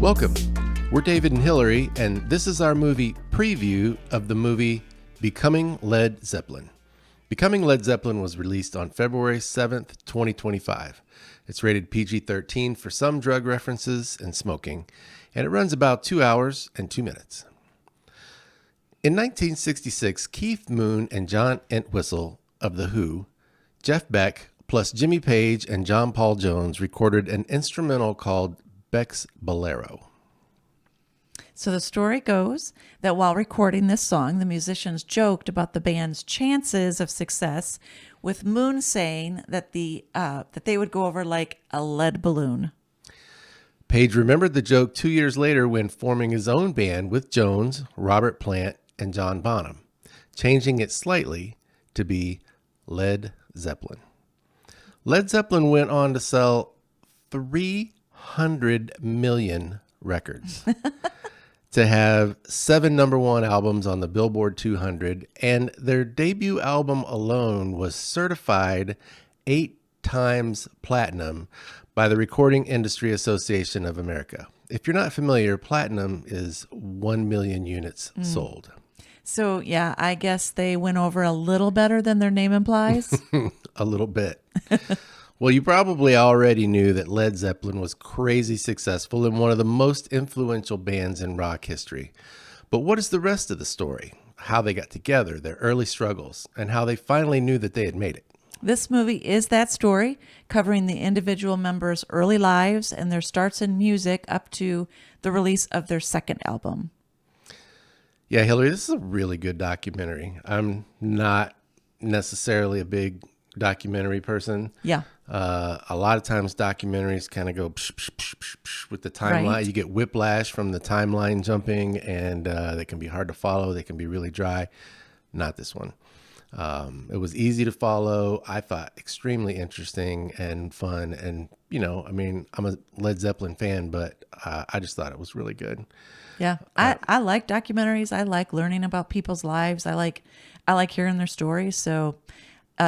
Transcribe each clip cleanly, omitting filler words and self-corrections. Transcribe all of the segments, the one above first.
Welcome. We're David and Hillary, and this is our movie preview of the movie Becoming Led Zeppelin. Becoming Led Zeppelin was released on February 7th, 2025. It's rated PG-13 for some drug references and smoking, and it runs about 2 hours and 2 minutes. In 1966, Keith Moon and John Entwistle of The Who, Jeff Beck, plus Jimmy Page and John Paul Jones recorded an instrumental called Beck's Bolero. So the story goes that while recording this song, the musicians joked about the band's chances of success, with Moon saying that that they would go over like a lead balloon. Page remembered the joke 2 years later when forming his own band with Jones, Robert Plant, and John Bonham, changing it slightly to be Led Zeppelin. Led Zeppelin went on to sell 300 million records, to have 7 number one albums on the Billboard 200, and their debut album alone was certified 8 times platinum by the Recording Industry Association of America. If you're not familiar, platinum is 1 million units sold. So, yeah, I guess they went over a little better than their name implies. A little bit. Well, you probably already knew that Led Zeppelin was crazy successful and one of the most influential bands in rock history. But what is the rest of the story? How they got together, their early struggles, and how they finally knew that they had made it. This movie is that story, covering the individual members' early lives and their starts in music up to the release of their second album. Yeah, Hillary, this is a really good documentary. I'm not necessarily a big documentary person. Yeah. A lot of times documentaries kind of go psh, psh, psh, psh, psh, with the timeline. Right. You get whiplash from the timeline jumping, and they can be hard to follow. They can be really dry. Not this one. It was easy to follow. I thought extremely interesting and fun. And, you know, I mean, I'm a Led Zeppelin fan, but I just thought it was really good. Yeah. I like documentaries. I like learning about people's lives. I like hearing their stories. So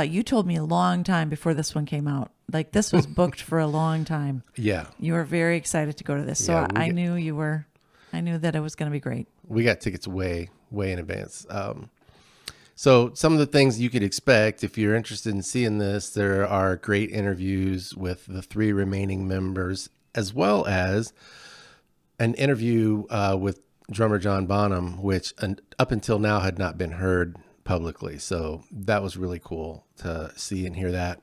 you told me a long time before this one came out. Like, this was booked for a long time. Yeah. You were very excited to go to this. So Yeah, I knew that it was going to be great. We got tickets way in advance. So some of the things you could expect if you're interested in seeing this, there are great interviews with the 3 remaining members, as well as an interview with drummer John Bonham, which up until now had not been heard publicly. So that was really cool to see and hear that.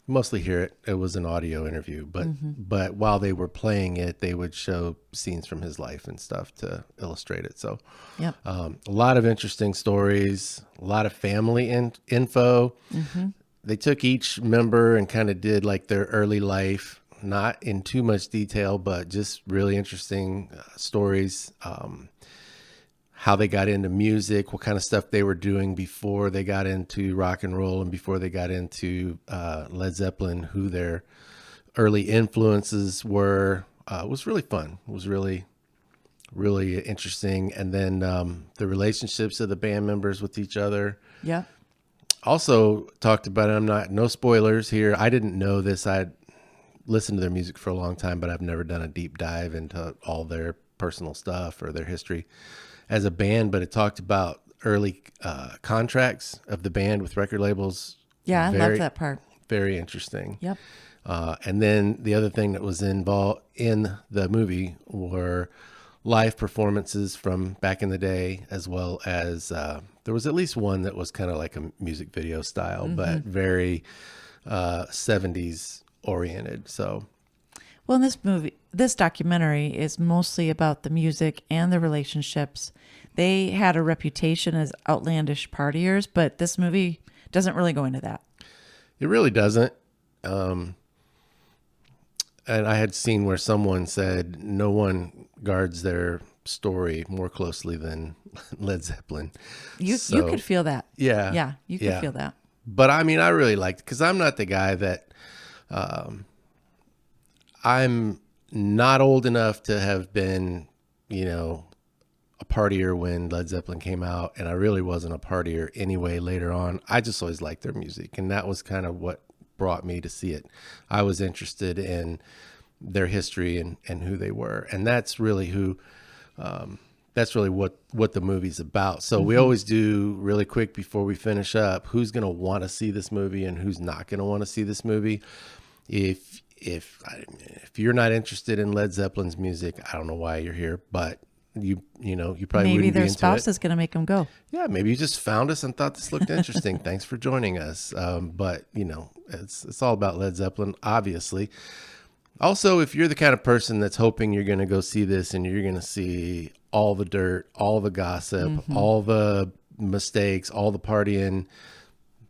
Mostly hear it. It was an audio interview, but while they were playing it, they would show scenes from his life and stuff to illustrate it. So Yep. a lot of interesting stories, a lot of family info. They took each member and kind of did like their early life, not in too much detail, but just really interesting stories. How they got into music, what kind of stuff they were doing before they got into rock and roll and before they got into Led Zeppelin, who their early influences were. It was really fun. It was really interesting. And then the relationships of the band members with each other. Yeah. Also talked about it. No spoilers here. I didn't know this. I'd listened to their music for a long time, but I've never done a deep dive into all their personal stuff or their history as a band. But it talked about early contracts of the band with record labels. Yeah, I love that part. Very interesting. Yep. And then the other thing that was involved in the movie were live performances from back in the day, as well as there was at least one that was kind of like a music video style, but very 70s oriented. So, well, this documentary is mostly about the music and the relationships. They had a reputation as outlandish partiers, but this movie doesn't really go into that. It really doesn't. And I had seen where someone said no one guards their story more closely than Led Zeppelin. You could feel that. Yeah. Yeah, you could feel that. But I mean, I really liked it because I'm not the guy that I'm not old enough to have been, a partier when Led Zeppelin came out, and I really wasn't a partier anyway later on. I just always liked their music, and that was kind of what brought me to see it. I was interested in their history and who they were. And that's really that's really what the movie's about. So we always do really quick before we finish up, who's going to want to see this movie and who's not going to want to see this movie. If you're not interested in Led Zeppelin's music, I don't know why you're here, but you probably Maybe wouldn't be their into spouse it. is going to make them go. Yeah, maybe you just found us and thought this looked interesting. Thanks for joining us. But it's all about Led Zeppelin, obviously. Also, if you're the kind of person that's hoping you're going to go see this and you're going to see all the dirt, all the gossip, all the mistakes, all the partying,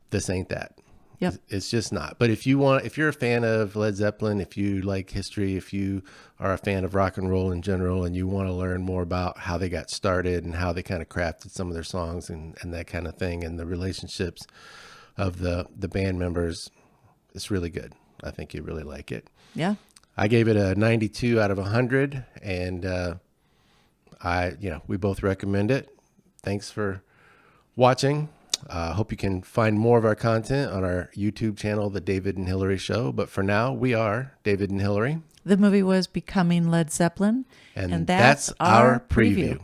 this ain't that. Yep. It's just not. But if you're a fan of Led Zeppelin, if you like history, if you are a fan of rock and roll in general, and you want to learn more about how they got started and how they kind of crafted some of their songs and that kind of thing, and the relationships of the band members, it's really good. I think you really like it. Yeah. I gave it a 92 out of 100, and we both recommend it. Thanks for watching. Hope you can find more of our content on our YouTube channel, The David and Hillary Show. But for now, we are David and Hillary. The movie was Becoming Led Zeppelin. And that's our preview.